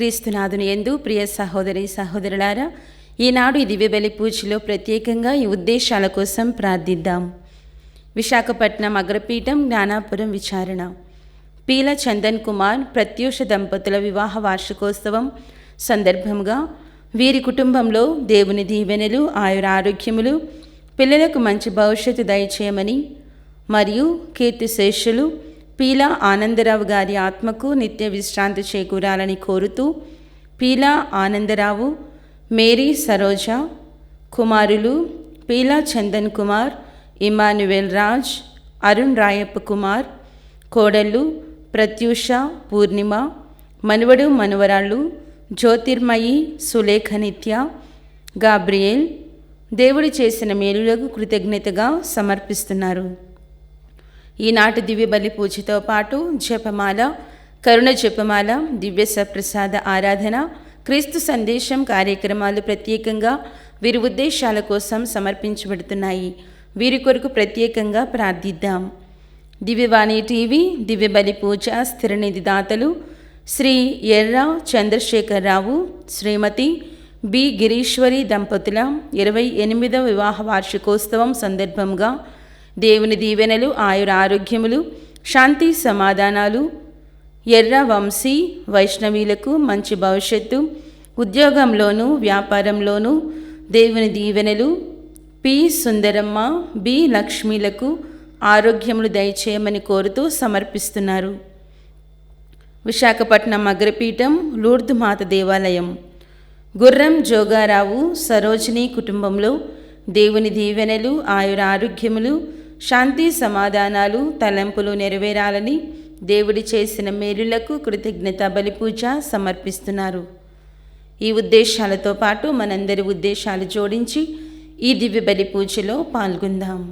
క్రీస్తునాథుని యందు ప్రియ సహోదరి సహోదరులారా, ఈనాడు ఈ దివ్యబలి పూజలో ప్రత్యేకంగా ఈ ఉద్దేశాల కోసం ప్రార్థిద్దాం. విశాఖపట్నం అగ్రపీఠం జ్ఞానాపురం విచారణ పీల చందన్ కుమార్ ప్రత్యూష దంపతుల వివాహ వార్షికోత్సవం సందర్భంగా వీరి కుటుంబంలో దేవుని దీవెనలు, ఆయురారోగ్యములు, పిల్లలకు మంచి భవిష్యత్తు దయచేయమని మరియు కీర్తిశేషులు పీలా ఆనందరావు గారి ఆత్మకు నిత్య విశ్రాంతి చేకూరాలని కోరుతూ పీలా ఆనందరావు, మేరీ సరోజ, కుమారులు పీలా చందన్ కుమార్, ఇమాన్యువేల్ రాజ్, అరుణ్ రాయప్ప కుమార్, కోడళ్ళు ప్రత్యూష, పూర్ణిమ, మనువడు మనువరాళ్ళు జ్యోతిర్మయి, సులేఖ నిత్య, గాబ్రియేల్ దేవుడు చేసిన మేలులకు కృతజ్ఞతగా సమర్పిస్తున్నారు. ఈనాటి దివ్య బలి పూజతో పాటు జపమాల, కరుణ జపమాల, దివ్య సప్రసాద ఆరాధన, క్రీస్తు సందేశం కార్యక్రమాలు ప్రత్యేకంగా వీరి ఉద్దేశాల కోసం సమర్పించబడుతున్నాయి. వీరి కొరకు ప్రత్యేకంగా ప్రార్థిద్దాం. దివ్యవాణి టీవీ దివ్య బలి పూజ స్థిరనిధి దాతలు శ్రీ ఎర్ర చంద్రశేఖరరావు, శ్రీమతి బి గిరీశ్వరి దంపతుల 28వ వివాహ వార్షికోత్సవం సందర్భంగా దేవుని దీవెనలు, ఆయురారోగ్యములు, శాంతి సమాధానాలు, ఎర్ర వంశీ వైష్ణవీలకు మంచి భవిష్యత్తు, ఉద్యోగంలోనూ వ్యాపారంలోనూ దేవుని దీవెనలు, పి సుందరమ్మ, బి లక్ష్మీలకు ఆరోగ్యములు దయచేయమని కోరుతూ సమర్పిస్తున్నారు. విశాఖపట్నం అగ్రపీఠం లూర్దు మాత దేవాలయం గుర్రం జోగారావు, సరోజిని కుటుంబంలో దేవుని దీవెనలు, ఆయురారోగ్యములు, శాంతి సమాధానాలు, తలంపులు నెరవేరాలని దేవుడి చేసిన మేలులకు కృతజ్ఞత బలిపూజ సమర్పిస్తున్నారు. ఈ ఉద్దేశాలతో పాటు మనందరి ఉద్దేశాలు జోడించి ఈ దివ్య బలి పూజలో పాల్గొందాం.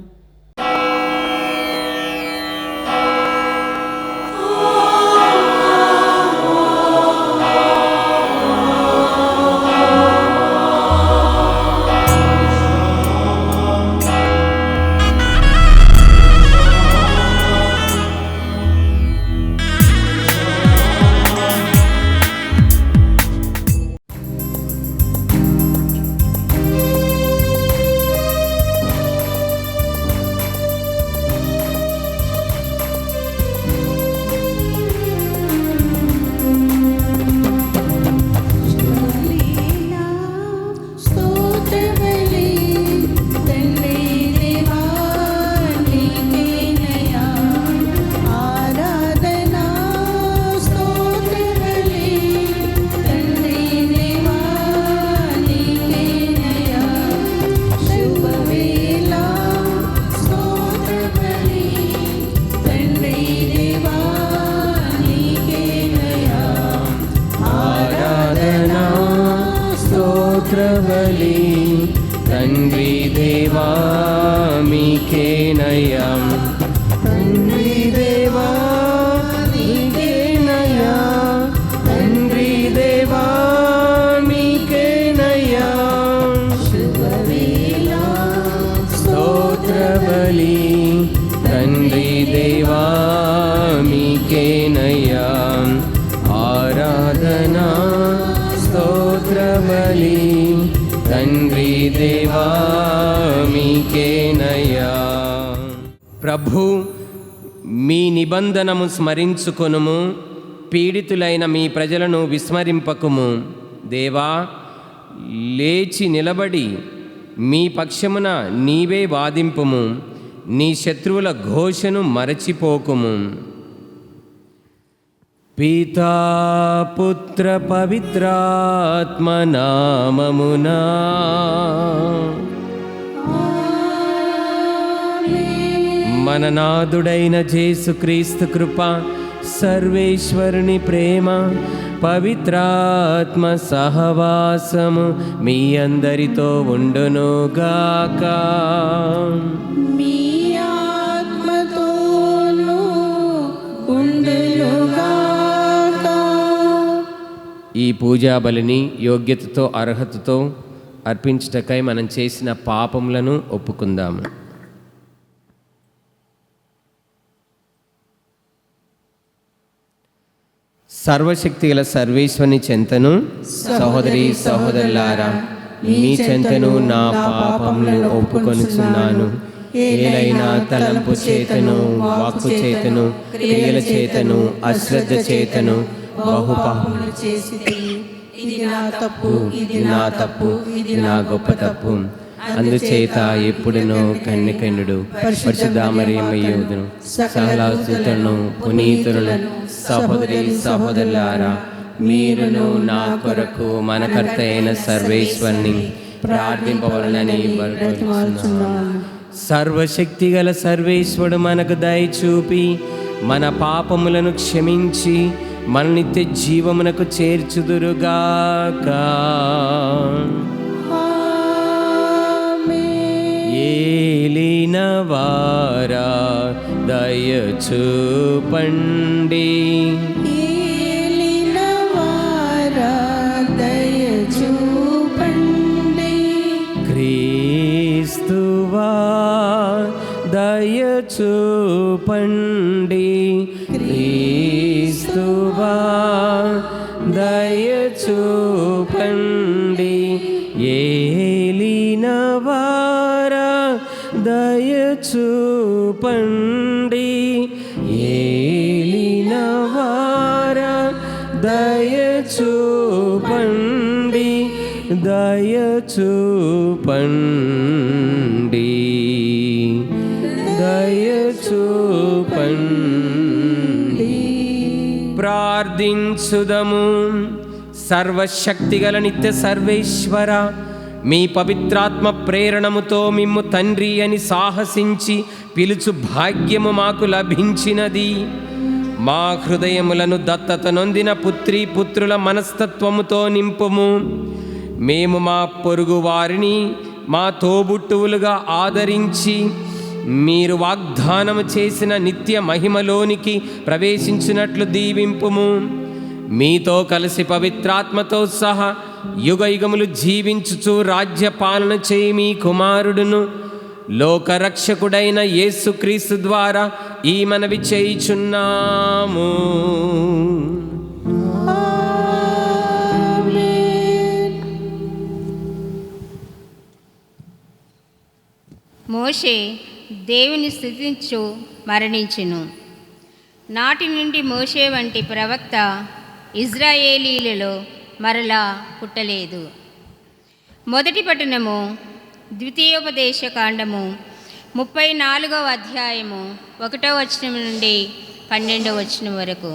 స్తోత్రబలి తండ్రి దేవా మీకేనయ్యా, తండ్రి దేవా మీకేనయ్యా, తండ్రి దేవా మీకేనయ్యా. స్తోత్రబలి తండ్రి దేవా మీకేనయ్యా, ఆరాధనా స్తోత్రబలి తండ్రి దేవా మీకేనయ్యా. ప్రభు మీ నిబంధనము స్మరించుకొనుము, పీడితులైన మీ ప్రజలను విస్మరింపకుము. దేవా లేచి నిలబడి మీ పక్షమున నీవే వాదింపుము, నీ శత్రువుల ఘోషను మరచిపోకుము. పితా పుత్ర పవిత్రాత్మ నామమునా మన నాథుడైన యేసుక్రీస్తు కృప, సర్వేశ్వరుని ప్రేమ, పవిత్రాత్మ సహవాసము మీ అందరితో ఉండునుగాక. ఈ పూజా బలిని యోగ్యతతో అర్హతతో అర్పించుటకై మనం చేసిన పాపములను ఒప్పుకుందాము. సర్వశక్తిగల సర్వేశ్వరుని చెంతను సహోదరి సహోదరులారా, మీ చెంతను నా పాపములను ఒప్పుకొనుచున్నాను. ఏలైనా తలంపు చేతను, వాక్కు చేతను, క్రియల చేతను, అశ్రద్ధ చేతను బహుపాపములు చేసి, ఇది నా తప్పు, ఇది నా తప్పు, ఇది నా గొప్ప తప్పు. అందుచేత ఎప్పుడునో కన్యకన్యుడు పరిశుద్ధ మరియమ్మయును సహలాసుతను పునీతులను సహోదరి సహోదరులారా, మీరును నా కొరకు మనకర్త అయిన సర్వేశ్వరుని ప్రార్థింపవలనని వేడుకొనుచున్నాను. సర్వశక్తిగల సర్వేశ్వరుడు మనకు దయ చూపి మన పాపములను క్షమించి మన నిత్య జీవమునకు చేర్చుదురుగాక. ఏలిన వారా దయ చూపండి, ఏలిన వారా దయ చూపండి. క్రీస్తువా దయ చూపండి, క్రీస్తువా దయ చూపండి. ఏలిన వారా దయ చూపండి, ఏలిన వారా దయ చూపండి, దయ చూపండి, దయ చూపండి. ప్రార్థించుదము. సర్వశక్తిగల నిత్య సర్వేశ్వర, మీ పవిత్రాత్మ ప్రేరణముతో మిమ్ము తండ్రి అని సాహసించి పిలుచు భాగ్యము మాకు లభించినది. మా హృదయములను దత్తత నొందిన పుత్రీ పుత్రుల మనస్తత్వముతో నింపుము. మేము మా పొరుగు వారిని మా తోబుట్టువులుగా ఆదరించి మీరు వాగ్దానము చేసిన నిత్య మహిమలోనికి ప్రవేశించినట్లు దీవింపుము. మీతో కలిసి పవిత్రాత్మతో సహా యుగయుగములు జీవించుచు రాజ్య పాలన చేయి మీ కుమారుడును లోకరక్షకుడైన యేసుక్రీస్తు ద్వారా ఈ మనవి చేయుచున్నాము. మోషే దేవుని స్తుతించు మరణించెను. నాటి నుండి మోషే వంటి ప్రవక్త ఇజ్రాయేలీలలో మరలా పుట్టలేదు. మొదటి పట్టణము ద్వితీయోపదేశ కాండము 34వ అధ్యాయము 1వ వచనం నుండి 12వ వచనం వరకు.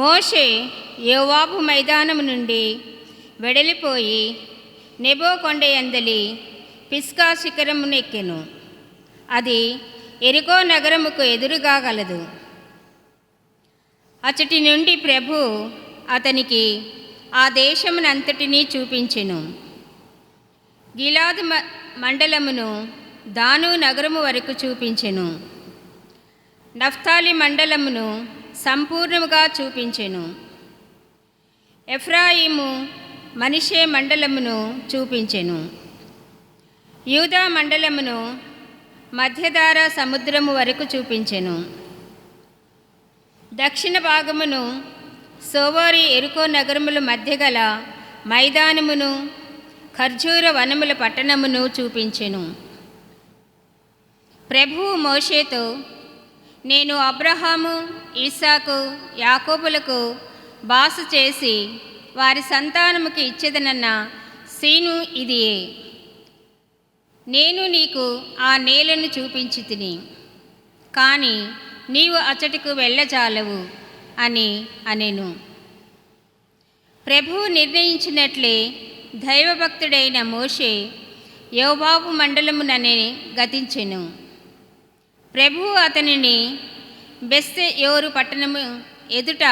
మోషే యోవాబు మైదానము నుండి వెడలిపోయి నెబో కొండయందలి పిస్గా శిఖరమునెక్కెను. అది ఎరికో నగరముకు ఎదురుగా గలదు. అచ్చటి నుండి ప్రభు అతనికి ఆ దేశమునంతటినీ చూపించెను. గిలాదు మండలమును దాను నగరము వరకు చూపించెను. నఫ్తాలి మండలమును సంపూర్ణముగా చూపించెను. ఎఫ్రాయిము మనష్షే మండలమును చూపించెను. యూదా మండలమును మధ్యధార సముద్రము వరకు చూపించెను. దక్షిణ భాగమును సోవారి ఎరుకో నగరముల మధ్య గల మైదానమును ఖర్జూర వనముల పట్టణమును చూపించెను. ప్రభువు మోషేతో, నేను అబ్రహాము, ఇస్సాకు, యాకోబులకు బాసు చేసి వారి సంతానముకి ఇచ్చేదనన్న సీను ఇదియే. నేను నీకు ఆ నేలను చూపించి తిని, కానీ నీవు అచ్చటికి వెళ్ళజాలవు అని అనెను. ప్రభువు నిర్ణయించినట్లే దైవభక్తుడైన మోషే యోబాబు మండలముననే గతించెను. ప్రభువు అతనిని బెత్షెయోరు పట్టణము ఎదుట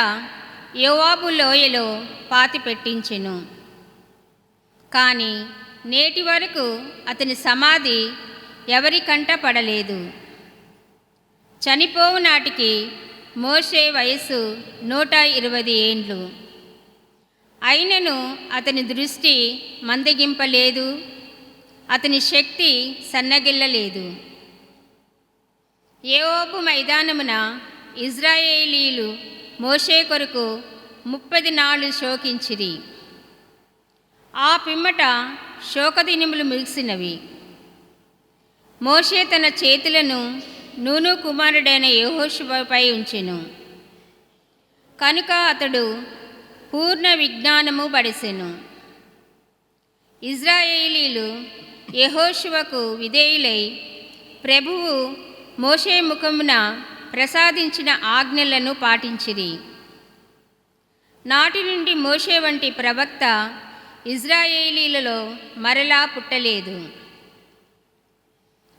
యోవాబు లోయలో పాతిపెట్టించెను. కానీ నేటి వరకు అతని సమాధి ఎవరి కంట పడలేదు. చనిపోవు నాటికి మోషే వయస్సు 120 ఏండ్లు. అయినను అతని దృష్టి మందగింపలేదు, అతని శక్తి సన్నగిల్లలేదు. యోబు మైదానమున ఇజ్రాయేలీలు మోషే కొరకు 30 నాళ్ళు శోకించిరి. ఆ పిమ్మట శోకదినములు ముగిసినవి. మోషే తన చేతులను నూను కుమారుడైన యెహోషువపై ఉంచెను. కనుక అతడు పూర్ణ విజ్ఞానము పడెసెను. ఇజ్రాయేలీలు యెహోషువకు విధేయులై ప్రభువు మోషే ముఖమున ప్రసాదించిన ఆజ్ఞలను పాటించిరి. నాటి నుండి మోషే వంటి ప్రవక్త ఇజ్రాయేలీలలో మరలా పుట్టలేదు.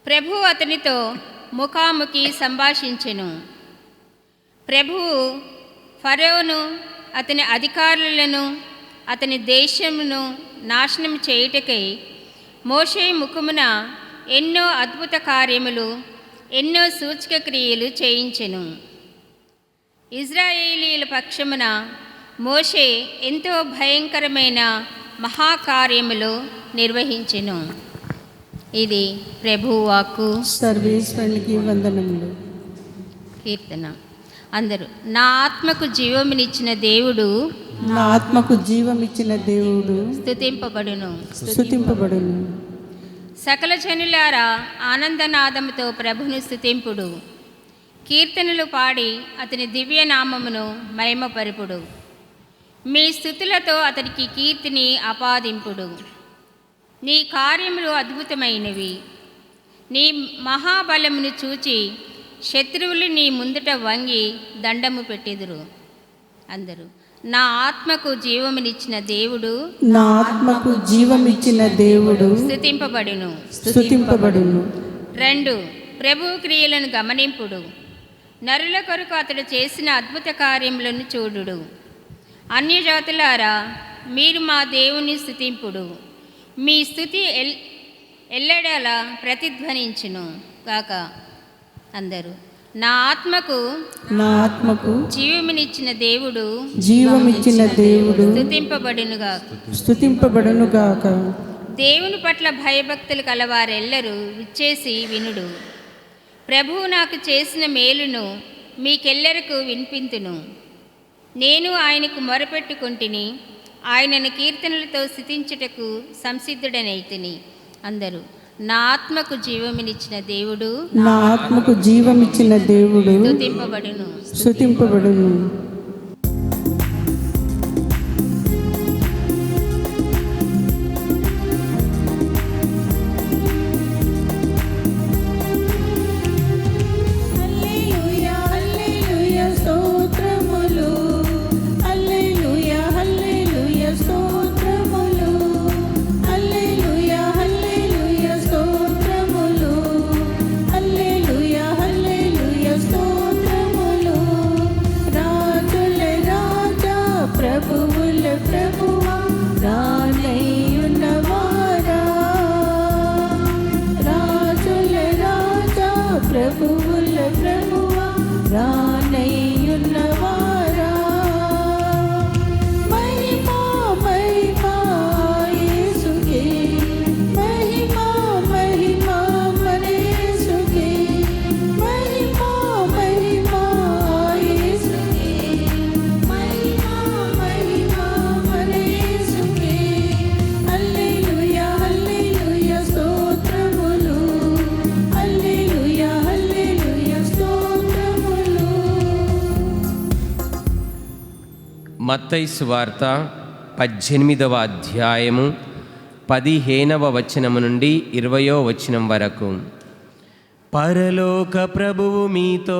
ప్రభువు అతనితో ముఖాముఖి సంభాషించెను. ప్రభువు ఫరోను అతని అధికారులను అతని దేశమును నాశనం చేయుటకై మోషే ముఖమున ఎన్నో అద్భుత కార్యములు ఎన్నో సూచక క్రియలు చేయించెను. ఇజ్రాయేలీల పక్షమున మోషే ఎంతో భయంకరమైన మహాకార్యములు నిర్వహించెను. ఇది ప్రభువు వాక్కు. సర్వేశ్వరునికి వందనములు. కీర్తన. అందరూ నా ఆత్మకు జీవమునిచ్చిన దేవుడు, నా ఆత్మకు జీవమిచ్చిన దేవుడు స్తుతింపబడును. స్తుతింపబడును. సకల జనులారా ఆనందనాదముతో ప్రభును స్తుతింపుడు. కీర్తనలు పాడి అతని దివ్య నామమును మహిమపరుపుడు. మీ స్తుతులతో అతనికి కీర్తిని ఆపాదింపుడు. నీ కార్యములు అద్భుతమైనవి. నీ మహాబలమును చూచి శత్రువులు నీ ముందుట వంగి దండము పెట్టెదురు. అందరూ నా ఆత్మకు జీవమునిచ్చిన దేవుడు, నా ఆత్మకు జీవమిచ్చిన దేవుడు స్తుతింపబడును. స్తుతింపబడును. 2 ప్రభు క్రియలను గమనింపుడు. నరుల కొరకు అతడు చేసిన అద్భుత కార్యములను చూడుడు. అన్యజాతులారా మీరు మా దేవుని స్తుతింపుడు. మీ స్తుతి ఎల్లడలా ప్రతిధ్వనించును కాక. అందరూ నా ఆత్మకు జీవమునిచ్చిన దేవుడు, జీవమిచ్చిన దేవుడు స్తుతింపబడునుగాక. దేవుని పట్ల భయభక్తులు కలవారెల్లరూ విచ్చేసి వినుడు. ప్రభువు నాకు చేసిన మేలును మీకెల్లరకు వినిపింతును. నేను ఆయనకు మొరపెట్టుకుంటుని, ఆయనను కీర్తనలతో స్తుతించుటకు సంసిద్ధుడనైతిని. అందరూ నా ఆత్మకు జీవమునిచ్చిన దేవుడు, నా ఆత్మకు జీవమిచ్చిన దేవుడు స్తుతింపబడును. స్తుతింపబడును. మత్తయి సువార్త 18వ అధ్యాయము 15వ వచనము నుండి 20వ వచనం వరకు. పరలోక ప్రభువు మీతో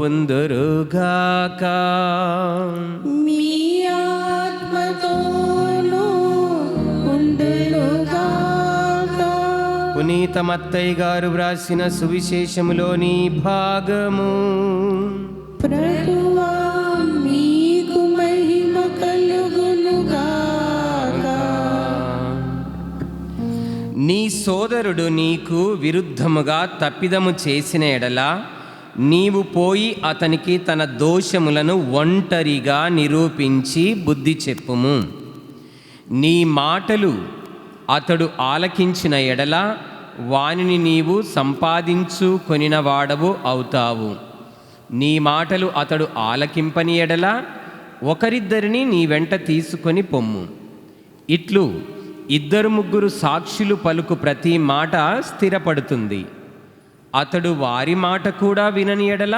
ఉందురుగాక. మీ ఆత్మతోనూ ఉండుగాక. పునీత మత్తయి గారు వ్రాసిన సువిశేషములోని భాగము. ప్రభువా మీకు మహిమ కలుగునుగాక. నీ సోదరుడు నీకు విరుద్ధముగా తప్పిదము చేసిన ఎడల నీవు పోయి అతనికి తన దోషములను ఒంటరిగా నిరూపించి బుద్ధి చెప్పుము. నీ మాటలు అతడు ఆలకించిన ఎడల వానిని నీవు సంపాదించుకొనిన వాడవు అవుతావు. నీ మాటలు అతడు ఆలకింపని ఎడల ఒకరిద్దరిని నీ వెంట తీసుకొని పొమ్ము. ఇట్లు 2-3 సాక్షులు పలుకు ప్రతి మాట స్థిరపడుతుంది. అతడు వారి మాట కూడా వినని ఎడల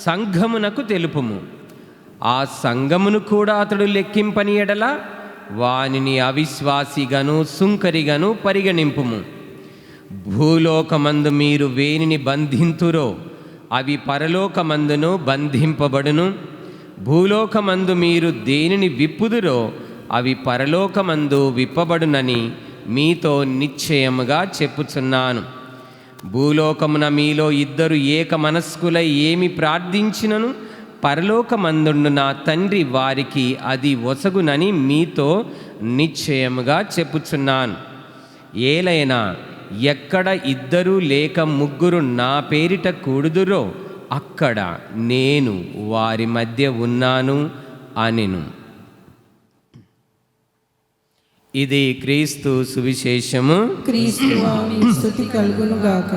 సంఘమునకు తెలుపుము. ఆ సంఘమును కూడా అతడు లెక్కింపని ఎడల వానిని అవిశ్వాసిగాను సుంకరిగాను పరిగణింపుము. భూలోకమందు మీరు వేనిని బంధింతురో అవి పరలోకమందును బంధింపబడును. భూలోకమందు మీరు దేనిని విప్పుదురో అవి పరలోకమందు విప్పబడునని మీతో నిశ్చయముగా చెప్పుచున్నాను. భూలోకమున మీలో 2 ఏక మనస్కులై ఏమి ప్రార్థించినను పరలోకమందుండు నా తండ్రి వారికి అది ఒసగునని మీతో నిశ్చయముగా చెప్పుచున్నాను. ఏలైనా ఎక్కడ 2 లేక 3 నా పేరిట కూడుదురో అక్కడ నేను వారి మధ్య ఉన్నాను అనెను. ఇది క్రీస్తు సువిశేషము. క్రీస్తువా నీ స్తుతి కలుగును గాక.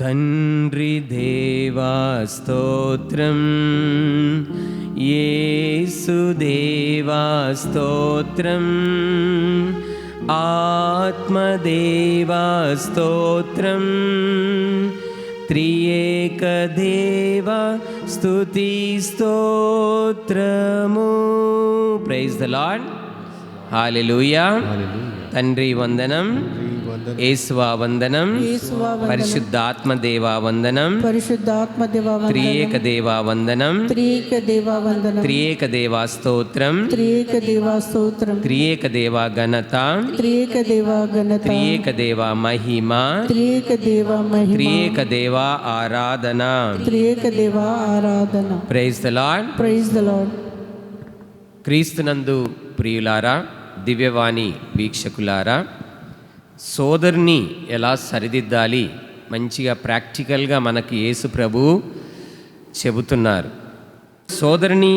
తండ్రి దేవా స్తోత్రం, యేసు దేవా స్తోత్రం, ఆత్మదేవా స్తోత్రం, త్రియేక దేవ స్తుతి స్తోత్రము. Praise the Lord. హల్లెలూయా. తండ్రి వందనం, యేసువా వందనం, పరిశుద్ధాత్మ దేవా వందనం, పరిశుద్ధాత్మ దేవా వందనం, త్రియేక దేవా వందనం, త్రియేక దేవా వందనం, త్రియేక దేవా స్తోత్రం, త్రియేక దేవా స్తోత్రం, త్రియేక దేవా ఘనత, త్రియేక దేవా ఘనత, త్రియేక దేవా మహిమ, త్రియేక దేవా మహిమ, త్రియేక దేవా ఆరాధన. త్రియేక దేవా ఆరాధన. Praise the Lord. Praise the Lord. క్రీస్తునందు ప్రియులారా, దివ్యవాణి వీక్షకులారా, సోదరుని ఎలా సరిదిద్దాలి మంచిగా ప్రాక్టికల్గా మనకి యేసు ప్రభు చెబుతున్నారు. సోదరుని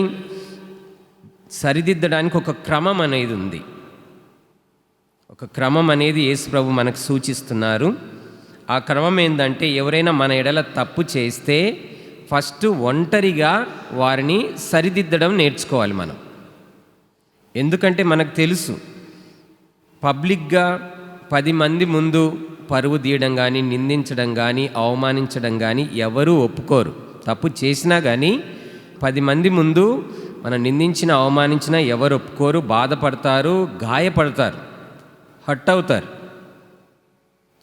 సరిదిద్దడానికి ఒక క్రమం అనేది ఉంది. ఒక క్రమం అనేది యేసు ప్రభు మనకు సూచిస్తున్నారు. ఆ క్రమం ఏంటంటే, ఎవరైనా మన ఎడల తప్పు చేస్తే ఫస్ట్ ఒంటరిగా వారిని సరిదిద్దడం నేర్చుకోవాలి మనం. ఎందుకంటే మనకు తెలుసు, పబ్లిక్గా 10 మంది ముందు పరువు తీయడం కానీ, నిందించడం కానీ, అవమానించడం కానీ ఎవరూ ఒప్పుకోరు. తప్పు చేసినా కానీ 10 మంది ముందు మనం నిందించినా అవమానించినా ఎవరు ఒప్పుకోరు, బాధపడతారు, గాయపడతారు, హట్ అవుతారు.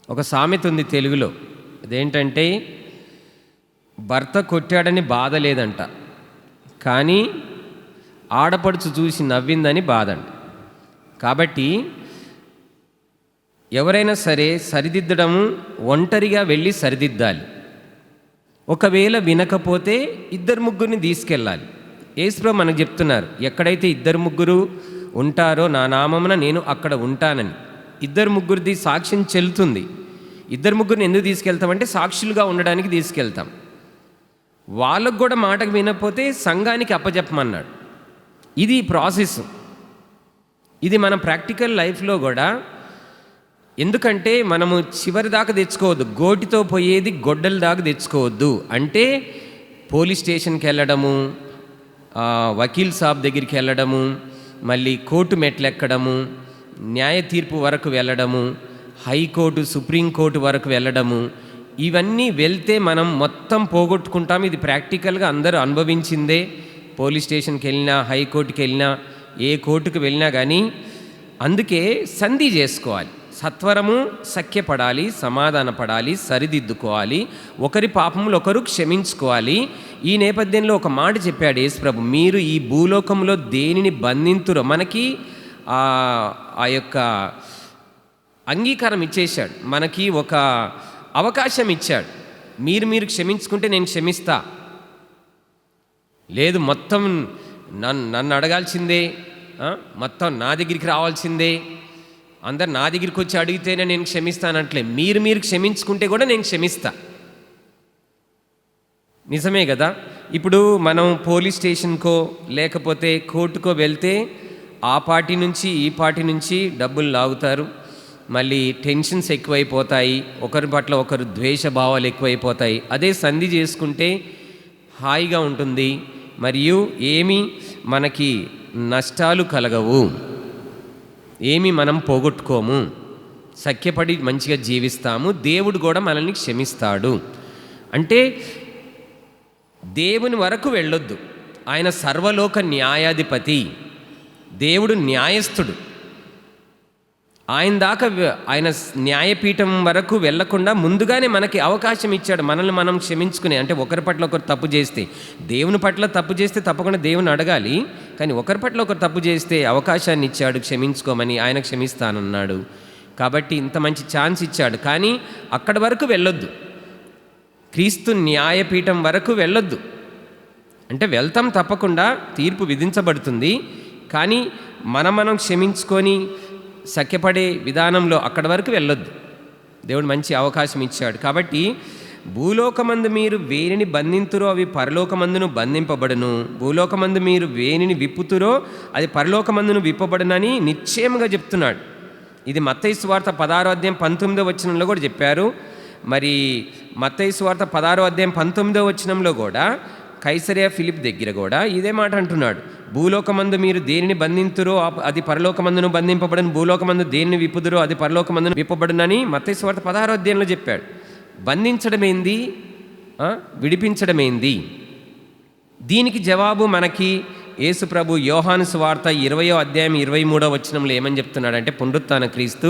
ఒక సామెత ఉంది తెలుగులో, అదేంటంటే భర్త కొట్టాడని బాధ లేదంట, కానీ ఆడపడుచు చూసి నవ్విందని బాధ అంట. కాబట్టి ఎవరైనా సరే సరిదిద్దడము ఒంటరిగా వెళ్ళి సరిదిద్దాలి. ఒకవేళ వినకపోతే 2-3 తీసుకెళ్ళాలి. యేసుప్రభు మనకు చెప్తున్నారు, ఎక్కడైతే 2-3 ఉంటారో నా నామమున నేను అక్కడ ఉంటానని. 2-3 సాక్ష్యం చెల్లుతుంది. 2-3 ఎందుకు తీసుకెళ్తామంటే సాక్షులుగా ఉండడానికి తీసుకెళ్తాం. వాళ్ళకు కూడా మాటకు వినకపోతే సంఘానికి అప్పచెప్పమన్నాడు. ఇది ప్రాసెస్. ఇది మన ప్రాక్టికల్ లైఫ్లో కూడా. ఎందుకంటే మనము చివరి దాకా తెచ్చుకోవద్దు, గోటితో పోయేది గొడ్డల దాకా తెచ్చుకోవద్దు. అంటే పోలీస్ స్టేషన్కి వెళ్ళడము, వకీల్ సాబ్ దగ్గరికి వెళ్ళడము, మళ్ళీ కోర్టు మెట్లు ఎక్కడము, న్యాయ తీర్పు వరకు వెళ్ళడము, హైకోర్టు సుప్రీంకోర్టు వరకు వెళ్ళడము, ఇవన్నీ వెళ్తే మనం మొత్తం పోగొట్టుకుంటాం. ఇది ప్రాక్టికల్గా అందరూ అనుభవించిందే. పోలీస్ స్టేషన్కి వెళ్ళినా, హైకోర్టుకి వెళ్ళినా, ఏ కోర్టుకు వెళ్ళినా కానీ. అందుకే సంధి చేసుకోవాలి, సత్వరము సఖ్యపడాలి, సమాధానపడాలి, సరిదిద్దుకోవాలి, ఒకరి పాపములు ఒకరు క్షమించుకోవాలి. ఈ నేపథ్యంలో ఒక మాట చెప్పాడు యేసుప్రభు, మీరు ఈ భూలోకంలో దేనిని బంధింతురో, మనకి ఆ యొక్క అంగీకారం ఇచ్చేశాడు, మనకి ఒక అవకాశం ఇచ్చాడు. మీరు క్షమించుకుంటే నేను క్షమిస్తా, లేదు మొత్తం నన్ను అడగాల్సిందే, మొత్తం నా దగ్గరికి రావాల్సిందే, అందరు నా దగ్గరికి వచ్చి అడిగితేనే నేను క్షమిస్తానంటలే. మీరు క్షమించుకుంటే కూడా నేను క్షమిస్తా. నిజమే కదా. ఇప్పుడు మనం పోలీస్ స్టేషన్కో లేకపోతే కోర్టుకో వెళ్తే ఆ పార్టీ నుంచి ఈ పార్టీ నుంచి డబ్బులు లాగుతారు, మళ్ళీ టెన్షన్స్ ఎక్కువైపోతాయి, ఒకరి పట్ల ఒకరు ద్వేష భావాలు ఎక్కువైపోతాయి. అదే సంధి చేసుకుంటే హాయిగా ఉంటుంది, మరియు ఏమీ మనకి నష్టాలు కలగవు, ఏమీ మనం పోగొట్టుకోము, సఖ్యపడి మంచిగా జీవిస్తాము, దేవుడు కూడా మనల్ని క్షమిస్తాడు. అంటే దేవుని వరకు వెళ్ళొద్దు. ఆయన సర్వలోక న్యాయాధిపతి, దేవుడు న్యాయస్థుడు. ఆయన దాకా ఆయన న్యాయపీఠం వరకు వెళ్లకుండా ముందుగానే మనకి అవకాశం ఇచ్చాడు మనల్ని మనం క్షమించుకునే. అంటే ఒకరి పట్ల ఒకరు తప్పు చేస్తే, దేవుని పట్ల తప్పు చేస్తే తప్పకుండా దేవుని అడగాలి, కానీ ఒకరి పట్ల ఒకరు తప్పు చేస్తే అవకాశాన్ని ఇచ్చాడు క్షమించుకోమని. ఆయన క్షమిస్తానన్నాడు. కాబట్టి ఇంత మంచి ఛాన్స్ ఇచ్చాడు. కానీ అక్కడి వరకు వెళ్ళొద్దు, క్రీస్తు న్యాయపీఠం వరకు వెళ్ళొద్దు. అంటే వెళ్తాం, తప్పకుండా తీర్పు విధించబడుతుంది, కానీ మనం క్షమించుకొని సఖ్యపడే విధానంలో అక్కడి వరకు వెళ్ళొద్దు. దేవుడు మంచి అవకాశం ఇచ్చాడు. కాబట్టి భూలోకమందు మీరు వేనిని బంధింతురో అవి పరలోకమందును బంధింపబడును, భూలోకమందు మీరు వేనిని విప్పుతురో అది పరలోకమందును విప్పబడునని నిశ్చయముగా చెప్తున్నాడు. ఇది మత్తయి సువార్త 16వ అధ్యాయం 19వ వచనంలో కూడా చెప్పారు. మరి మత్తయి సువార్త 16వ అధ్యాయం 19వ వచనంలో కూడా కైసరియా ఫిలిప్ దగ్గర కూడా ఇదే మాట అంటున్నాడు. భూలోకమందు మీరు దేనిని బంధింతురో అది పరలోకమందును బంధింపబడును, భూలోకమందు దేనిని విప్పుదురో అది పరలోకమందును విప్పబడునని మత్తయి సువార్త 16వ అధ్యాయంలో చెప్పాడు. బంధించడమేంది, విడిపించడమేంది? దీనికి జవాబు మనకి యేసు ప్రభు యోహాను సువార్త 20వ అధ్యాయం 23వ వచనంలో ఏమని చెప్తున్నాడంటే, పునరుత్థాన క్రీస్తు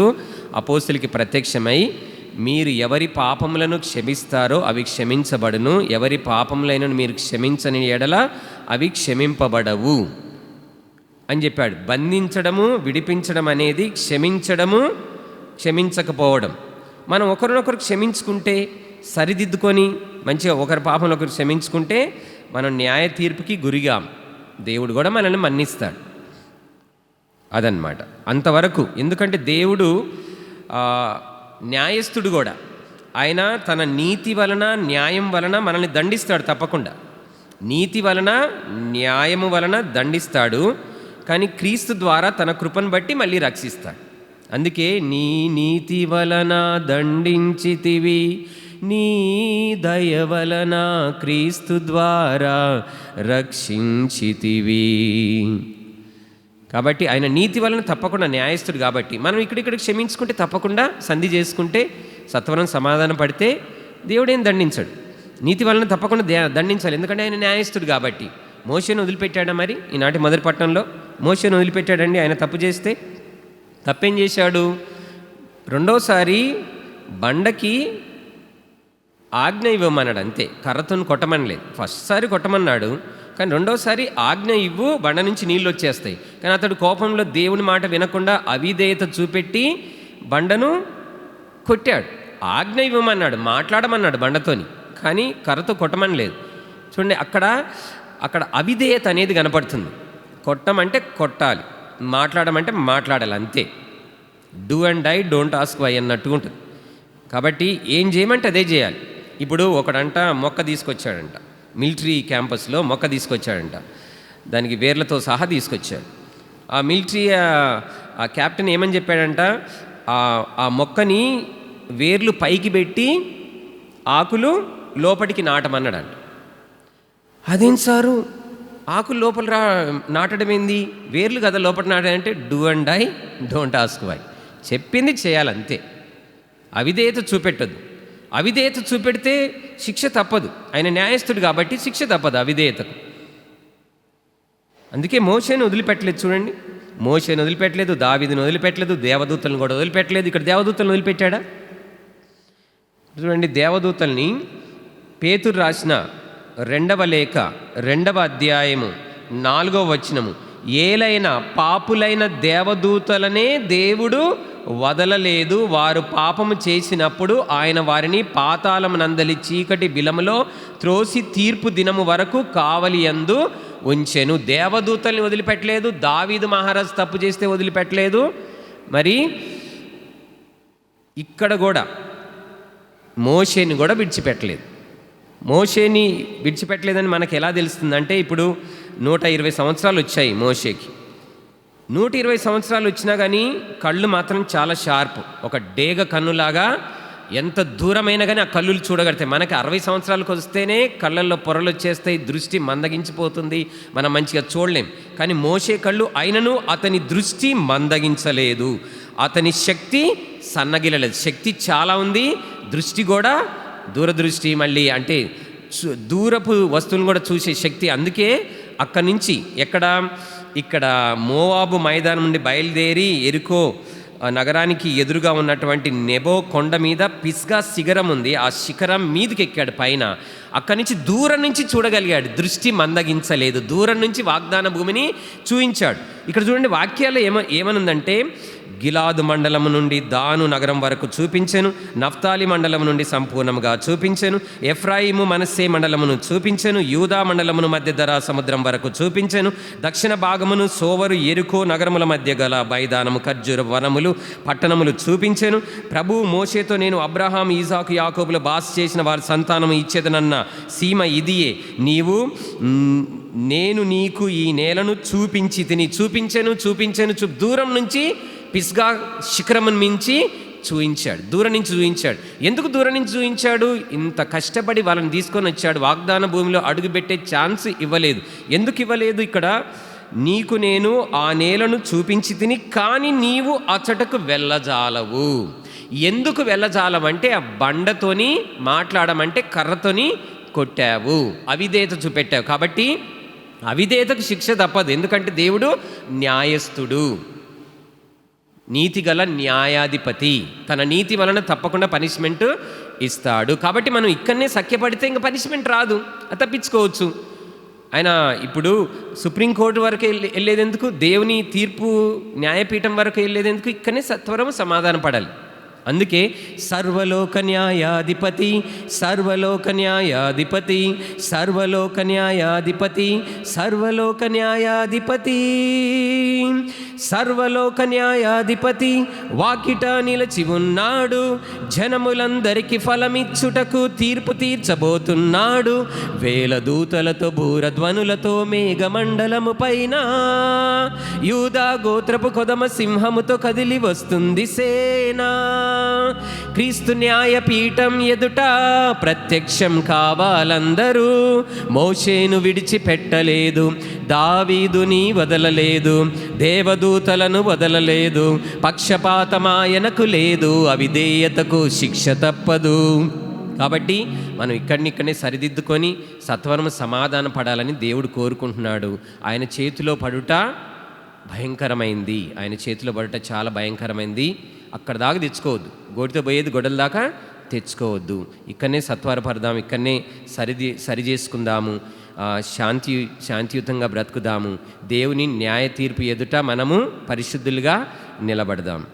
అపోస్తులకి ప్రత్యక్షమై మీరు ఎవరి పాపములను క్షమిస్తారో అవి క్షమించబడును, ఎవరి పాపములైన మీరు క్షమించని ఎడల అవి క్షమింపబడవు అని చెప్పాడు. బంధించడము, విడిపించడం అనేది క్షమించడము, క్షమించకపోవడం. మనం ఒకరినొకరు క్షమించుకుంటే, సరిదిద్దుకొని మంచిగా ఒకరి పాపంలో ఒకరు క్షమించుకుంటే మనం న్యాయ తీర్పుకి గురిగాం, దేవుడు కూడా మనల్ని మన్నిస్తాడు. అదన్నమాట అంతవరకు. ఎందుకంటే దేవుడు న్యాయస్థుడు కూడా. ఆయన తన నీతి వలన, న్యాయం వలన మనల్ని దండిస్తాడు తప్పకుండా. నీతి వలన, న్యాయము వలన దండిస్తాడు, కానీ క్రీస్తు ద్వారా తన కృపను బట్టి మళ్ళీ రక్షిస్తాడు. అందుకే నీ నీతి వలన దండించితివి, నీ దయ వలన క్రీస్తు ద్వారా రక్షించితివి. కాబట్టి ఆయన నీతి వలన తప్పకుండా న్యాయస్థుడు. కాబట్టి మనం ఇక్కడిక్కడ క్షమించుకుంటే, తప్పకుండా సంధి చేసుకుంటే, సత్వరం సమాధానం పడితే దేవుడేం దండించాడు. నీతి వలన తప్పకుండా దండించాలి, ఎందుకంటే ఆయన న్యాయస్థుడు కాబట్టి. మోషేను వదిలిపెట్టాడా? మరి ఈనాటి మొదటి పట్టణంలో మోషేను వదిలిపెట్టాడండి ఆయన తప్పు చేస్తే? తప్పేం చేశాడు? రెండోసారి బండకి ఆజ్ఞ ఇవ్వమన్నాడు, అంతే. కర్రతోని కొట్టమనలేదు. ఫస్ట్ సారి కొట్టమన్నాడు, కానీ రెండోసారి ఆజ్ఞ ఇవ్వు, బండ నుంచి నీళ్ళు వచ్చేస్తాయి. కానీ అతడు కోపంలో దేవుని మాట వినకుండా అవిధేయత చూపెట్టి బండను కొట్టాడు. ఆజ్ఞ ఇవ్వమన్నాడు, మాట్లాడమన్నాడు బండతోని, కానీ కర్రతో కొట్టమనలేదు. చూడండి, అక్కడ అవిధేయత అనేది కనపడుతుంది. కొట్టమంటే కొట్టాలి, మాట్లాడమంటే మాట్లాడాలి, అంతే. Do and die, don't ask why అన్నట్టుగా ఉంటుంది. కాబట్టి ఏం చేయమంటే అదే చేయాలి. ఇప్పుడు ఒకడంట మొక్క తీసుకొచ్చాడంట, మిలిటరీ క్యాంపస్లో మొక్క తీసుకొచ్చాడంట, దానికి వేర్లతో సహా తీసుకొచ్చాడు. ఆ మిలిటరీ ఆ కెప్టెన్ ఏమని చెప్పాడంట, ఆ మొక్కని వేర్లు పైకి పెట్టి ఆకులు లోపలికి నాటమన్నాడంట. అదేం సారు, ఆకులు లోపల నాటడం ఏంది, వేర్లు కదా లోపల నాటాడంటే do and die, don't ask why. చెప్పింది చేయాలంతే. అవిధేయత చూపెట్టద్దు. అవిధేయత చూపెడితే శిక్ష తప్పదు. ఆయన న్యాయస్థుడు కాబట్టి శిక్ష తప్పదు అవిధేయతకు. అందుకే మోషేను వదిలిపెట్టలేదు. చూడండి, మోషేను వదిలిపెట్టలేదు, దావీదును వదిలిపెట్టలేదు, దేవదూతలను కూడా వదిలిపెట్టలేదు. ఇక్కడ దేవదూతలను వదిలిపెట్టాడా? చూడండి, దేవదూతల్ని పేతురు రాసిన 2వ లేఖ 2వ అధ్యాయము 4వ వచనము, ఏలైనా పాపులైన దేవదూతలనే దేవుడు వదలలేదు, వారు పాపము చేసినప్పుడు ఆయన వారిని పాతాళమునందలి చీకటి బిలములో త్రోసి తీర్పు దినము వరకు కావలి యందు ఉంచెను. దేవదూతల్ని వదిలిపెట్టలేదు, దావీదు మహారాజు తప్పు చేస్తే వదిలిపెట్టలేదు. మరి ఇక్కడ కూడా మోషేని కూడా విడిచిపెట్టలేదు. మోషేని విడిచిపెట్టలేదని మనకు ఎలా తెలుస్తుందంటే, ఇప్పుడు 120 సంవత్సరాలు వచ్చాయి మోషేకి. 120 సంవత్సరాలు వచ్చినా కానీ కళ్ళు మాత్రం చాలా షార్ప్, ఒక డేగ కన్నులాగా ఎంత దూరమైనా కానీ ఆ కళ్ళు చూడగలుగుతాయి. మనకి 60 సంవత్సరాలకు వస్తేనే కళ్ళల్లో పొరలు వచ్చేస్తాయి, దృష్టి మందగించిపోతుంది, మనం మంచిగా చూడలేం. కానీ మోషే కళ్ళు అయినను అతని దృష్టి మందగించలేదు, అతని శక్తి సన్నగిలలేదు. శక్తి చాలా ఉంది, దృష్టి కూడా దూరదృష్టి, మళ్ళీ అంటే దూరపు వస్తువులను కూడా చూసే శక్తి. అందుకే అక్కడి నుంచి ఇక్కడ మోవాబు మైదానం నుండి బయలుదేరి ఎరికో నగరానికి ఎదురుగా ఉన్నటువంటి నెబో కొండ మీద పిస్గా శిఖరం ఉంది, ఆ శిఖరం మీదకి ఎక్కాడు పైన. అక్కడి నుంచి దూరం నుంచి చూడగలిగాడు, దృష్టి మందగించలేదు, దూరం నుంచి వాగ్దాన భూమిని చూయించాడు. ఇక్కడ చూడండి వాక్యాలు ఏమనుందంటే, గిలాదు మండలము నుండి దాను నగరం వరకు చూపించెను, నఫ్తాలి మండలం నుండి సంపూర్ణంగా చూపించెను, ఎఫ్రాయిము మనస్సే మండలమును చూపించెను, యూదా మండలమును మధ్య ధరా సముద్రం వరకు చూపించెను, దక్షిణ భాగమును సోవరు ఎరుకో నగరముల మధ్య గల మైదానము ఖర్జూర వనములు పట్టణములు చూపించెను. ప్రభువు మోషేతో, నేను అబ్రహాం ఈసాకు యాకోబులు బాస చేసిన వారి సంతానము ఇచ్చేదనన్న సీమ ఇదియే, నేను నీకు ఈ నేలను చూపించి తిని. చూపించెను దూరం నుంచి పిస్గా శిఖరమును మించి చూయించాడు, దూరం నుంచి చూయించాడు. ఎందుకు దూరం నుంచి చూయించాడు? ఇంత కష్టపడి వాళ్ళని తీసుకొని వచ్చాడు, వాగ్దాన భూమిలో అడుగుపెట్టే ఛాన్స్ ఇవ్వలేదు. ఎందుకు ఇవ్వలేదు? ఇక్కడ నీకు నేను ఆ నేలను చూపించి తిని, కానీ నీవు అచ్చటకు వెళ్ళజాలవు. ఎందుకు వెళ్ళజాలవంటే, ఆ బండతోని మాట్లాడమంటే కర్రతోని కొట్టావు, అవిధేయత చూపెట్టావు. కాబట్టి అవిధేయతకు శిక్ష తప్పదు, ఎందుకంటే దేవుడు న్యాయస్థుడు, నీతిగల న్యాయాధిపతి, తన నీతి వలన తప్పకుండా పనిష్మెంట్ ఇస్తాడు. కాబట్టి మనం ఇక్కడనే సఖ్యపడితే ఇంకా పనిష్మెంట్ రాదు, తప్పించుకోవచ్చు. ఆయన ఇప్పుడు సుప్రీంకోర్టు వరకు వెళ్ళేదెందుకు, దేవుని తీర్పు న్యాయపీఠం వరకు వెళ్ళేదెందుకు, ఇక్కడనే సత్వరము సమాధానం పడాలి. అందుకే సర్వలోక న్యాయాధిపతి, సర్వలోక న్యాయాధిపతి, సర్వలోక న్యాయాధిపతి, సర్వలోక న్యాయాధిపతి, సర్వలోక న్యాయాధిపతి వాకిట నిలిచి ఉన్నాడు, జనములందరికీ ఫలమిచ్చుటకు తీర్పు తీర్చబోతున్నాడు. వేల దూతలతో బూరధ్వనులతో మేఘమండలము పైన యూదా గోత్రపు కొదమ సింహముతో కదిలి వస్తుంది సేనా. క్రీస్తు న్యాయపీఠం ఎదుట ప్రత్యక్షం కావాలందరూ. మోషేను విడిచిపెట్టలేదు, దావీదుని వదలలేదు, దేవదూతలను వదలలేదు, పక్షపాతమాయనకు లేదు, అవిధేయతకు శిక్ష తప్పదు. కాబట్టి మనం ఇక్కడనే సరిదిద్దుకొని సత్వరము సమాధాన పడాలని దేవుడు కోరుకుంటున్నాడు. ఆయన చేతిలో పడుట భయంకరమైంది, ఆయన చేతిలో పడుట చాలా భయంకరమైంది. అక్కడ దాకా తెచ్చుకోవద్దు, గోటితో పోయేది గొడవల దాకా తెచ్చుకోవద్దు. ఇక్కడనే సత్వరపడదాం, ఇక్కడనే సరి చేసుకుందాము, శాంతియుతంగా బ్రతుకుదాము. దేవుని న్యాయ తీర్పు ఎదుట మనము పరిశుద్ధులుగా నిలబడదాం.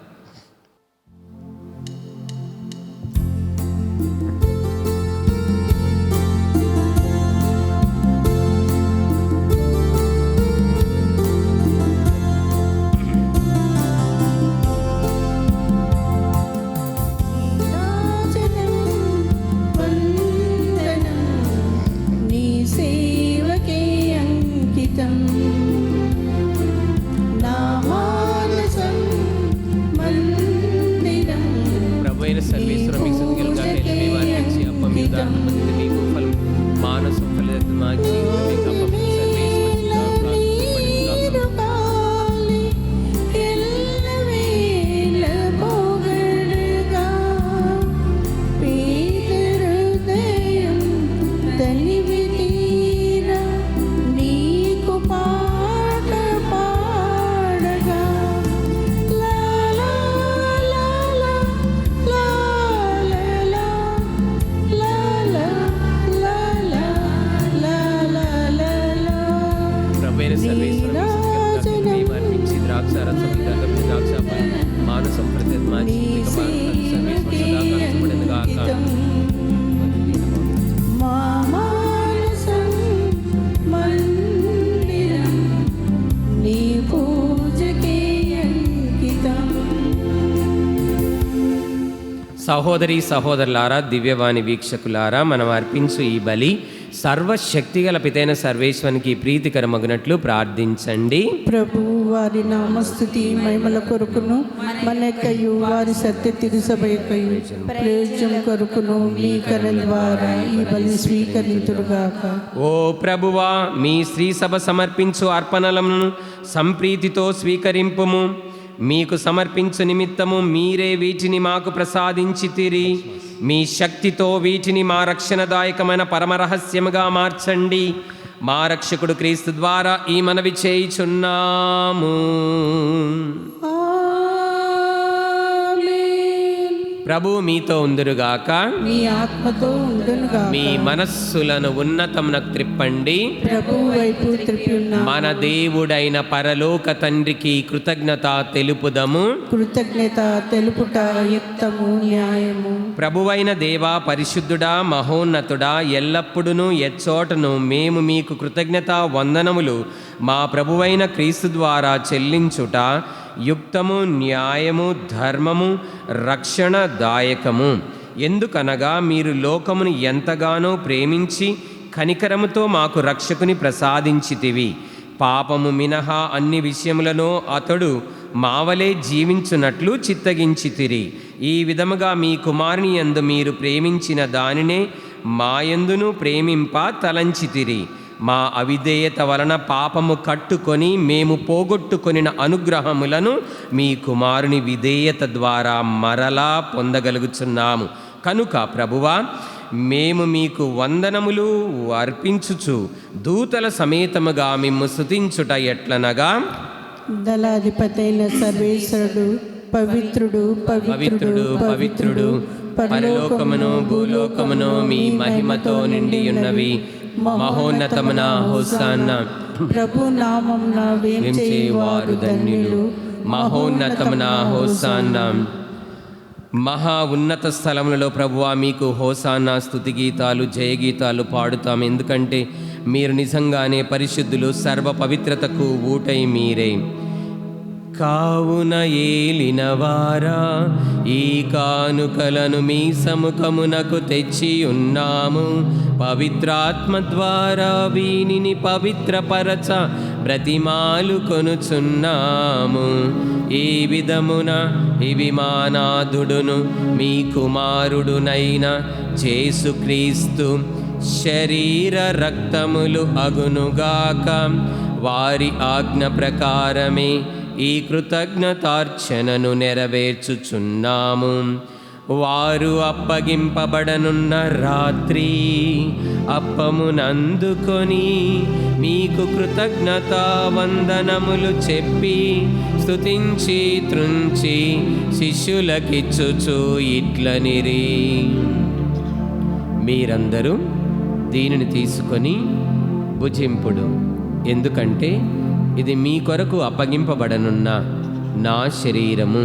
సహోదరి సహోదరులారా, దివ్యవాణి వీక్షకులారా, మనం అర్పించు ఈ బలి సర్వశక్తిగల పితైన సర్వేశ్వరునికి ప్రీతికరమగునట్లు ప్రార్థించండి. ప్రభు వారి నామస్తుతి మహిమల కొరకును మన యొక్కయు వారి సత్య తిరుసభయకయు ప్రయోజనం కొరకును మీ కరం ద్వారా ఈ బలి స్వీకరించుడుగాక. ఓ ప్రభువా, మీ శ్రీ సభ సమర్పించు అర్పణలను సంప్రీతితో స్వీకరింపుము. మీకు సమర్పించు నిమిత్తము మీరే వీటిని మాకు ప్రసాదించితిరి. మీ శక్తితో వీటిని మా రక్షణదాయకమైన పరమరహస్యముగా మార్చండి. మా రక్షకుడు క్రీస్తు ద్వారా ఈ మనవి చేయుచున్నాము. ప్రభు మీతో ఉందురుగాక. మీ ఆత్మతో ఉండునుగాక. మీ మనస్సులను ఉన్నతమునకు త్రిప్పండి. ప్రభు వైపు త్రిప్పి ఉన్నాము. మన దేవుడైన పరలోక తండ్రికి కృతజ్ఞత తెలుపుదము. కృతజ్ఞత తెలుపుట యుక్తము న్యాయము. ప్రభువైన దేవా, పరిశుద్ధుడా, మహోన్నతుడా, ఎల్లప్పుడూ ఎచ్చోటను మేము మీకు కృతజ్ఞత వందనములు మా ప్రభువైన క్రీస్తు ద్వారా చెల్లించుట యుక్తము, న్యాయము, ధర్మము, రక్షణదాయకము. ఎందుకనగా మీరు లోకమును ఎంతగానో ప్రేమించి కనికరముతో మాకు రక్షకుని ప్రసాదించితివి. పాపము మినహా అన్ని విషయములను అతడు మావలే జీవించున్నట్లు చిత్తగించితిరి. ఈ విధముగా మీ కుమారుని యందు మీరు ప్రేమించిన దానినే మాయందును ప్రేమింప తలంచితిరి. మా అవిధేయత వలన పాపము కట్టుకొని మేము పోగొట్టుకొనిన అనుగ్రహములను మీ కుమారుని విధేయత ద్వారా మరలా పొందగలుగుచున్నాము. కనుక ప్రభువా, మేము మీకు వందనములు అర్పించుచు దూతల సమేతముగా మిమ్ము స్తుతించుట ఎట్లనగా, దళాధిపతైన సర్వేశ్వరుడు పవిత్రుడు పవిత్రుడు పవిత్రుడు, పరలోకమును భూలోకమును మీ మహిమతో నిండి ఉన్నవి. మహోన్నతమున హోసాన్నా. ప్రభు నామమున వేంచేయువారు ధన్యులు. మహోన్నతమున హోసాన్నా. మహా ఉన్నత స్థలములలో ప్రభువా మీకు హోసానా స్తుతి గీతాలు, జయగీతాలు పాడుతాం. ఎందుకంటే మీరు నిజంగానే పరిశుద్ధులు, సర్వ పవిత్రతకు ఊటై మీరే. కావున ఏలినవారా, ఈ కానుకలను మీ సముఖమునకు తెచ్చి ఉన్నాము. పవిత్రాత్మ ద్వారా వీనిని పవిత్రపరచ బ్రతిమాలు కొనుచున్నాము. ఈ విధమున ఇవి మా నాథుడును మీ కుమారుడునైన యేసుక్రీస్తు శరీర రక్తములు అగునుగాక. వారి ఆజ్ఞ ప్రకారమే ఈ కృతజ్ఞతార్చనను నెరవేర్చుచున్నాము. వారు అప్పగింపబడనున్న రాత్రి అప్పమునందుకొని మీకు కృతజ్ఞతా వందనములు చెప్పి స్తుతించి త్రుంచి శిష్యులకిచ్చుచు ఇట్లనిరి, మీరందరూ దీనిని తీసుకొని భుజింపుడు. ఎందుకంటే ఇది మీ కొరకు అప్పగింపబడనున్న నా శరీరము.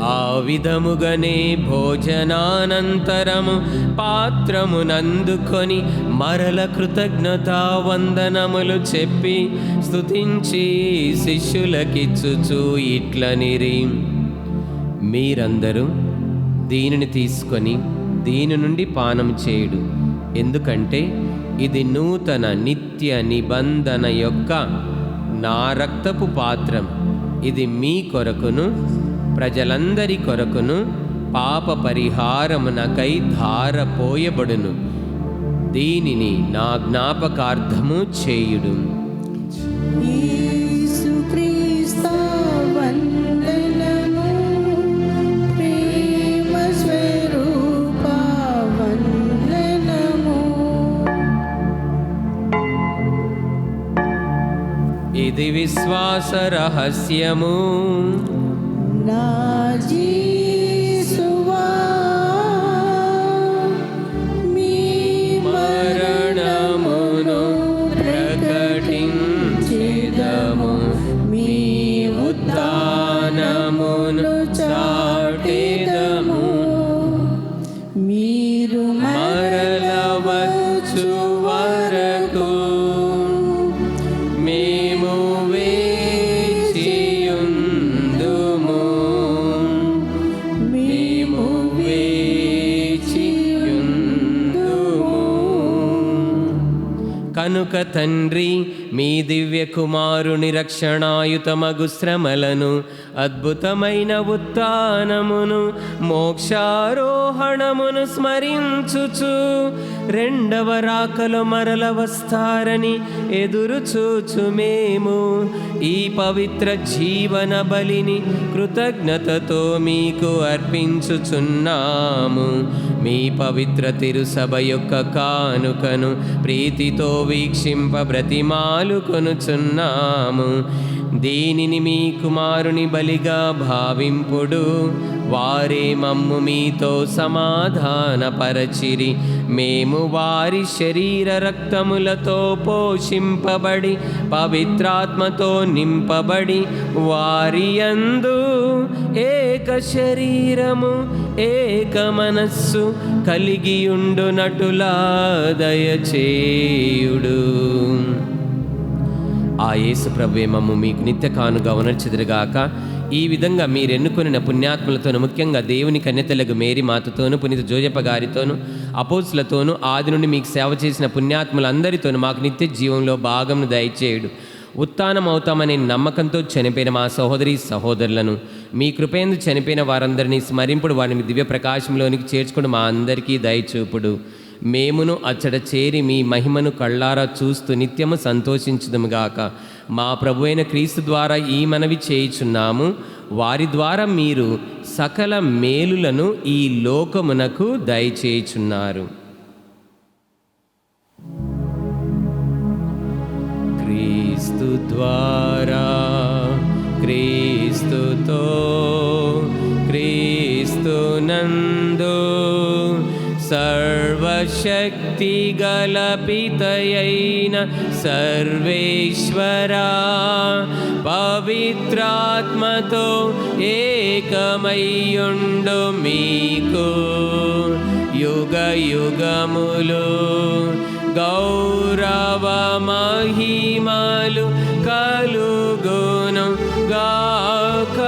ఆ విధముగనే భోజనానంతరము పాత్రమునందుకొని మరల కృతజ్ఞతా వందనములు చెప్పి స్తుతించి శిష్యులకిచ్చుచు ఇట్లనిరి, మీరందరూ దీనిని తీసుకొని దీని నుండి పానం చేయుడు. ఎందుకంటే ఇది నూతన నిత్య నిబంధన యొక్క నా రక్తపు పాత్రం. ఇది మీ కొరకును ప్రజలందరి కొరకును పాప పరిహారమునకై ధారపోయబడును. దీనిని నా జ్ఞాపకార్థము చేయుడు. యేసుక్రీస్తు వందనము, ప్రేమ స్వరూప వందనము. ఇది విశ్వాస రహస్యము. నా యేసువా, మీ మరణమును ప్రకటించెదము, మీ ఉత్థానమును చాటెదము. మీరు మరల వచ్చు వరకు కనుక తండ్రి మీ దివ్య కుమారుని రక్షణాయుతమగు శ్రమలను, అద్భుతమైన ఉత్థానమును, మోక్షారోహణమును స్మరించుచు రెండవ రాకలో మరల వస్తారని ఎదురు చూచు మేము ఈ పవిత్ర జీవన బలిని కృతజ్ఞతతో మీకు అర్పించుచున్నాము. మీ పవిత్ర తిరుసభ యొక్క కానుకను ప్రీతితో వీక్షింప బ్రతిమాలు కొనుచున్నాము. దీనిని మీ కుమారుని బలిగా భావింపుడు. వారే మమ్ము మీతో సమాధానపరచిరి. మేము వారి శరీర రక్తములతో పోషింపబడి పవిత్రాత్మతో నింపబడి వారి యందు ఏక శరీరము ఏక మనస్సు కలిగియుండునటులా దయచేయుడు. ఆ యేసు ప్రభువే మమ్ము మీకు నిత్య కానుగా ఉనర్చెదరుగాక. ఈ విధంగా మీరు ఎన్నుకొనిన పుణ్యాత్ములతోనూ, ముఖ్యంగా దేవుని కన్యతలకు మేరీ మాతతోనూ, పునీత జోజప్ప గారితోనూ, అపోస్తులతోనూ, ఆది నుండి మీకు సేవ చేసిన పుణ్యాత్ములందరితోనూ మాకు నిత్య జీవంలో భాగమును దయచేయుడు. ఉత్థానం అవుతామనే నమ్మకంతో చనిపోయిన మా సహోదరి సహోదరులను, మీ కృపేందు చనిపోయిన వారందరినీ స్మరింపుడు, వారిని దివ్య ప్రకాశంలోనికి చేర్చుకుని మా అందరికీ దయచూపుడు. మేమును అచ్చట చేరి మీ మహిమను కళ్ళారా చూస్తూ నిత్యము సంతోషించుదుముగాక. మా ప్రభు అయిన క్రీస్తు ద్వారా ఈ మనవి చేయుచున్నాము. వారి ద్వారా మీరు సకల మేలులను ఈ లోకమునకు దయచేయుచున్నారు. క్రీస్తు ద్వారా, క్రీస్తుతో, క్రీస్తునందు సర్వశక్తి గల పితయైన సర్వేశ్వరా, పవిత్రాత్మతో ఏకమయ్యుండు మీకు యుగ యుగములు గౌరవ మహిమలు కలుగును గాక.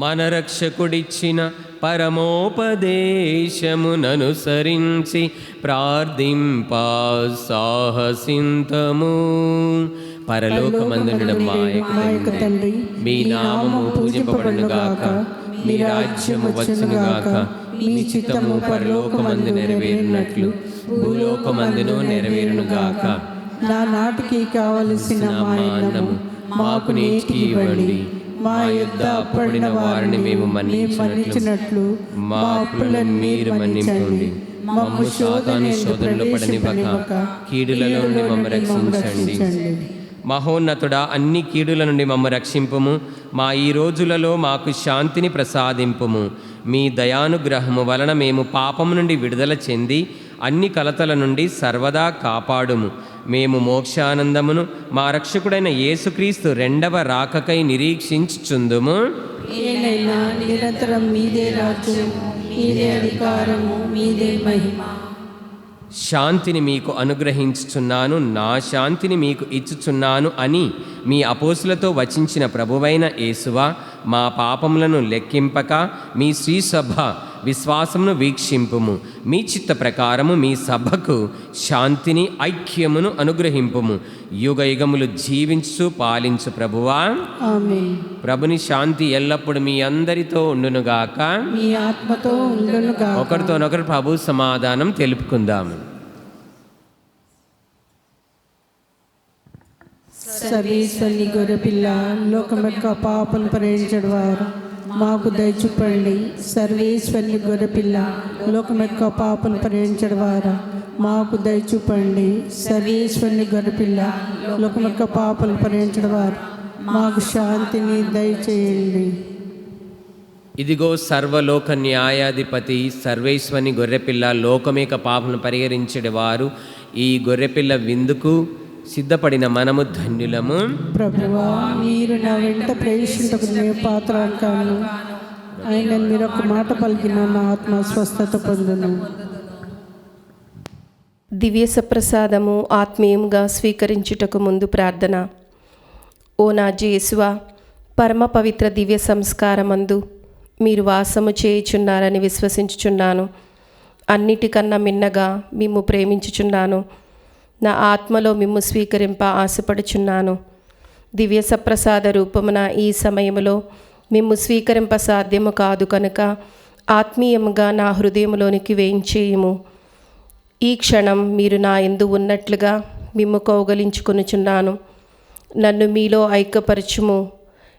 మన రక్షకుడిచ్చిన పరమోపదేశముననుసరించి ప్రార్థింప సాహసింతము. పరలోకమందుండుట మా యొక్క తండ్రి, మీ నామము పూజింపబడునుగాక, మీ రాజ్యము వచ్చునుగాక, మీ చిత్తము పరలోకమందు నెరవేరునట్లు భూలోకమందును నెరవేరునుగాక. నా నాటికి కావలసిన మా అన్నము మాకు నేటికి ఇవ్వండి. మా యొద్ద అప్పడిన వారిని మేము మన్నించినట్లు మా అప్పులను మీరు మన్నించండి. మమ్ము శోధనలో పడనివ్వక కీడులలో నుండి మమ్ము రక్షించండి. మహోన్నతుడా, అన్ని కీడుల నుండి మమ్ము రక్షింపుము. మా ఈ రోజులలో మాకు శాంతిని ప్రసాదింపుము. మీ దయానుగ్రహము వలన మేము పాపము నుండి విడుదల చెంది అన్ని కలతల నుండి సర్వదా కాపాడుము. మేము మోక్షానందమును మా రక్షకుడైన యేసుక్రీస్తు రెండవ రాకకై నిరీక్షించుచుందుము. ఏలైనా నిరంతరం మీదే రాజ్యం, మీదే అధికారము, మీదే మహిమ. శాంతిని మీకు అనుగ్రహించుచున్నాను, నా శాంతిని మీకు ఇచ్చుచున్నాను అని మీ అపోస్తులతో వచించిన ప్రభువైన యేసువా, మా పాపములను లెక్కింపక మీ శ్రీసభ విశ్వాసమును వీక్షింపుము. మీ చిత్త ప్రకారము మీ సభకు శాంతిని ఐక్యమును అనుగ్రహింపుము. యుగ యుగములు జీవించు పాలించు ప్రభువా. ఆమేన్. ప్రభుని శాంతి ఎల్లప్పుడు మీ అందరితో ఉండునుగాక, మీ ఆత్మతో ఉండునుగాక. ఒకరితోనొకరు ప్రభు సమాధానం తెలుపుకుందాము. సర్వేశ్వరుని గొర్రెపిల్ల, లోకం యొక్క పాపను పరిహరించడు వారు మాకు దయచూపండి. సర్వేశ్వరుని గొర్రెపిల్ల, లోకం యొక్క పాపను పరిహరించడు వారు మాకు దయచూపండి. సర్వేశ్వరుని గొర్రెపిల్ల, లోకం యొక్క పాపను పరిహరించడు వారు మాకు శాంతిని దయచేయండి. ఇదిగో సర్వలోక న్యాయాధిపతి సర్వేశ్వని గొర్రెపిల్ల, లోకమేక పాపను పరిహరించేవారు ఈ గొర్రెపిల్ల విందుకు సిద్ధపడిన మనము ధన్యులము. ప్రభువా, మీరు నా వెంట ప్రవేశించకు నేను పాత్రను కాను. ఆయన మీరు ఒక మాట పలికిన నా ఆత్మ స్వస్థత పొందును. దివ్య సప్రసాదము ఆత్మీయంగా స్వీకరించుటకు ముందు ప్రార్థన. ఓ నా యేసువా, పరమ పవిత్ర దివ్య సంస్కారమందు మీరు వాసము చేయుచున్నారని విశ్వసించుచున్నాను. అన్నిటికన్నా మిన్నగా మిమ్ము ప్రేమించుచున్నాను. నా ఆత్మలో మిమ్ము స్వీకరింప ఆశపడుచున్నాను. దివ్య సప్రసాద రూపమున ఈ సమయములో మిమ్ము స్వీకరింప సాధ్యము కాదు కనుక ఆత్మీయముగా నా హృదయములోనికి వేయించేయుము. ఈ క్షణం మీరు నా యందు ఉన్నట్లుగా మిమ్ము కౌగలించుకొనుచున్నాను. నన్ను మీలో ఐక్యపరచుము.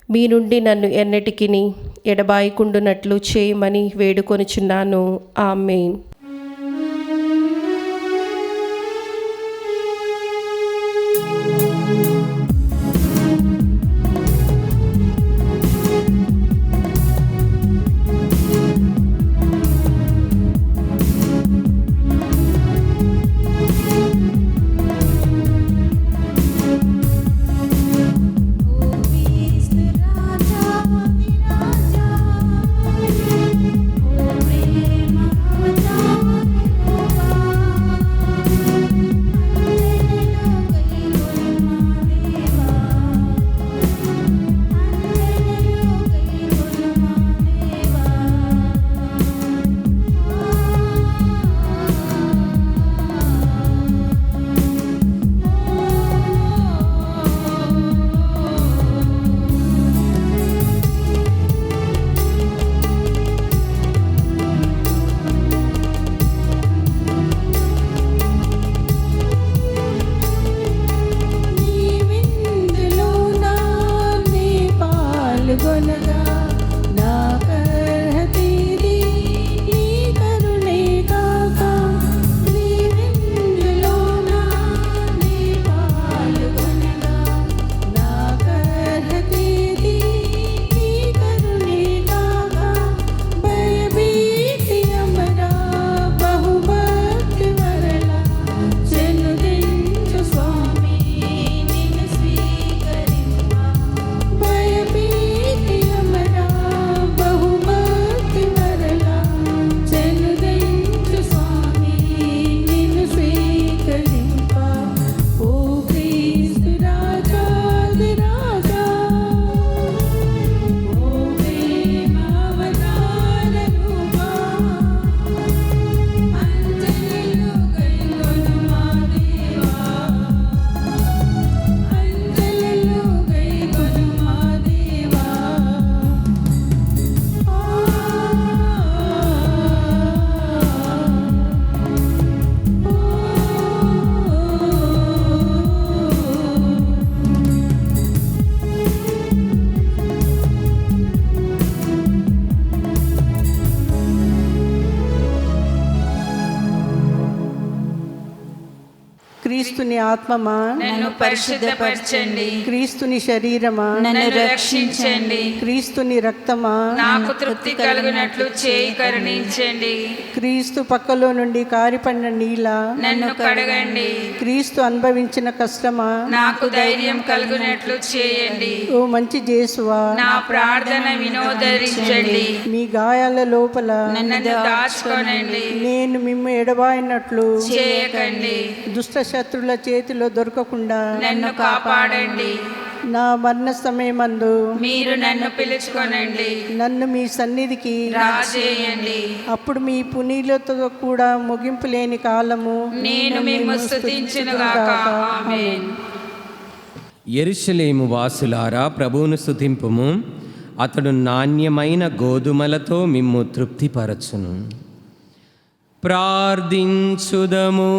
మీ నుండి నన్ను ఎన్నటికిని ఎడబాయకుండునట్లు చేయమని వేడుకొనుచున్నాను. ఆమేన్. క్రీస్తుని ఆత్మమా నన్ను పరిశుద్ధపరచండి. క్రీస్తుని శరీరమా నన్ను రక్షించండి. క్రీస్తుని రక్తమా నాకు తృప్తి కలుగునట్లు చేయి కరుణించండి. క్రీస్తు పక్కలో నుండి కారిపడిన నీళ్ళ నన్ను కడగండి. క్రీస్తు అనుభవించిన కష్టమా నాకు ధైర్యం కలుగునట్లు చేయండి. ఓ మంచి యేసువా, నా ప్రార్థన వినోదరించండి. మీ గాయాల లోపల నన్ను దాచుకోనండి. నేను మిమ్ము ఎడబాయినట్లు చేయకండి. దుష్ట శత్రుల చేతిలో దొరకకుండా నన్ను కాపాడండి. నా మరణ సమయమందు మీరు నన్ను పిలుచుకొనండి. నన్ను మీ సన్నిధికి రాజేయండి. అప్పుడు మీ పునీలతో కూడా ముగింపు లేని కాలము నేను మిమ్ము స్తుతించునుగాక. ఆమేన్. యెరూషలేము వాసులారా, ప్రభువును స్తుతింపుము. అతడు నాణ్యమైన గోధుమలతో మిమ్ము తృప్తిపరచును. ప్రార్థించుదము.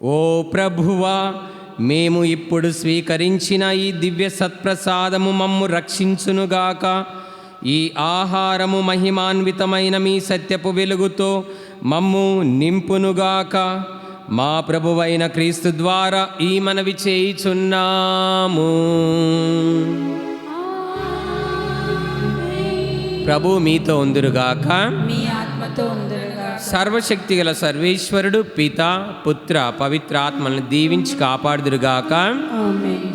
ఓ ప్రభువా, మేము ఇప్పుడు స్వీకరించిన ఈ దివ్య సత్ప్రసాదము మమ్ము రక్షించునుగాక. ఈ ఆహారము మహిమాన్వితమైన మీ సత్యపు వెలుగుతో మమ్ము నింపునుగాక. మా ప్రభువైన క్రీస్తు ద్వారా ఈ మనవి చేయుచున్నాము. ప్రభు మీతో ఉందురుగాక. మీ ఆత్మతో ఉందురుగా. సర్వశక్తిగల సర్వేశ్వరుడు పిత పుత్ర పవిత్రాత్మలను దీవించి కాపాడుదురుగాక.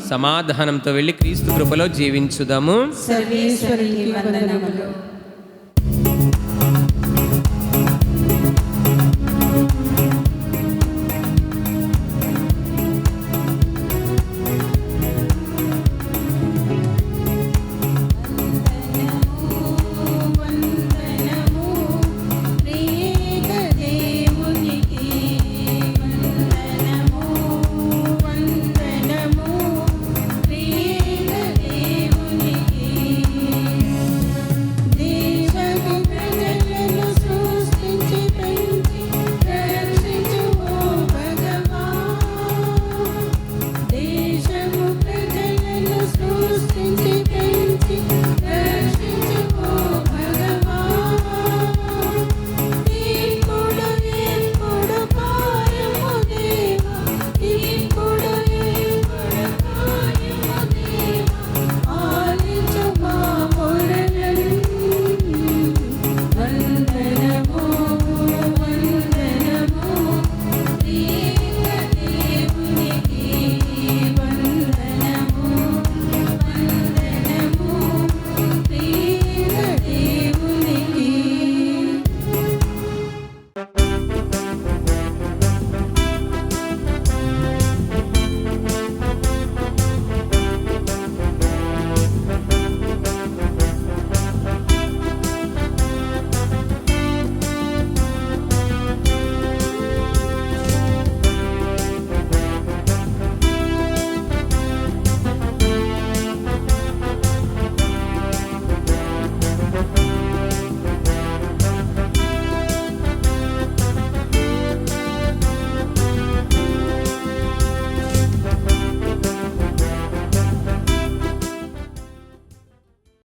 సమాధానంతో వెళ్ళి క్రీస్తు కృపలో జీవించుదాము. సర్వేశ్వరునికి వందనములు.